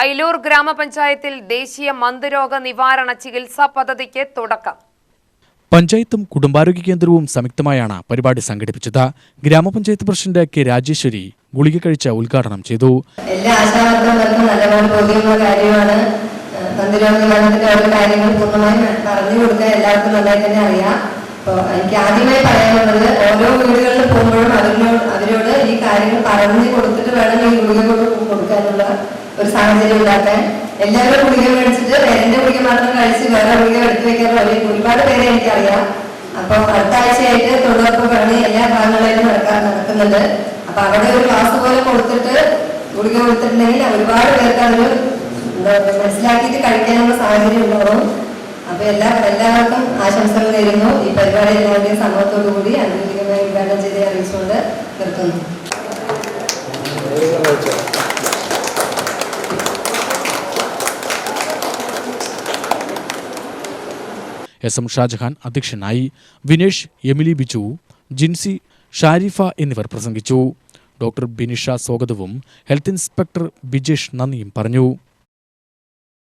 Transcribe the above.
അയിലൂർ ഗ്രാമപഞ്ചായത്തിൽ ദേശീയ മന്ദരോഗ നിവാരണ ചികിത്സാ പദ്ധതിക്ക് തുടക്കം. പഞ്ചായത്തും കുടുംബാരോഗ്യ കേന്ദ്രവും സംയുക്തമായാണ് പരിപാടി സംഘടിപ്പിച്ചത്. ഗ്രാമപഞ്ചായത്ത് പ്രസിഡന്റ് കെ രാജേശ്വരി ഗുളിക കഴിച്ച ഉദ്ഘാടനം ചെയ്തു. എല്ലാ ആശാവർക്കർക്കും നല്ലപോലെ ബോധ്യമുള്ള കാര്യമാണ്. മന്ദരോഗ നിവാരണത്തിന്റെ ഓരോ കാര്യങ്ങൾ പൂർണ്ണമായും പറഞ്ഞു കൊടുക്കാൻ എല്ലാവർക്കും നന്നായി തന്നെ അറിയാം. അപ്പോൾ എനിക്ക് ആദ്യമായി പറയാനുള്ളത്, ഓരോ വീടുകളിൽ പോകുമ്പോഴും അവരോട് ഈ കാര്യങ്ങൾ പറഞ്ഞു കൊടുത്തിട്ട് വേണം ഈ ഗുളിക കൊടുക്കാനുള്ള ഒരു സാഹചര്യം ഉണ്ടാക്കാൻ. എല്ലാവരും ഗുളിക മേടിച്ചിട്ട് എന്റെ ഗുളിക മാത്രം കഴിച്ച് വേറെ ഗുളിക എടുത്തു വെക്കാനുള്ള ഒരുപാട് പേരെ എനിക്കറിയാം. അപ്പോൾ അടുത്ത ആഴ്ചയായിട്ട് തൊഴിലുറപ്പ് പണി എല്ലാ ഭാഗങ്ങളിലും നടക്കുന്നുണ്ട്. അപ്പൊ അവിടെ ഒരു ക്ലാസ് പോലെ കൊടുത്തിട്ട് ഗുളിക കൊടുത്തിട്ടുണ്ടെങ്കിൽ ഒരുപാട് പേർക്ക് അതൊരു മനസ്സിലാക്കിയിട്ട് കഴിക്കാനുള്ള സാഹചര്യം ഉണ്ടാവും. അപ്പൊ എല്ലാവർക്കും ആശംസകൾ നേരുന്നു. ഈ പരിപാടി എല്ലാവരുടെയും സമ്മതത്തോടു കൂടി ഔദ്യോഗികമായി ഉദ്ഘാടനം ചെയ്ത് അറിയിച്ചുകൊണ്ട് നിർത്തുന്നു. എസ് എം ഷാജഹാൻ അധ്യക്ഷനായി. വിനേഷ്, എമിലി ബിജു, ജിൻസി, ഷാരിഫ എന്നിവർ പ്രസംഗിച്ചു. ഡോക്ടർ ബിനിഷ സ്വാഗതവും ഹെൽത്ത് ഇൻസ്പെക്ടർ ബിജേഷ് നന്ദിയും പറഞ്ഞു.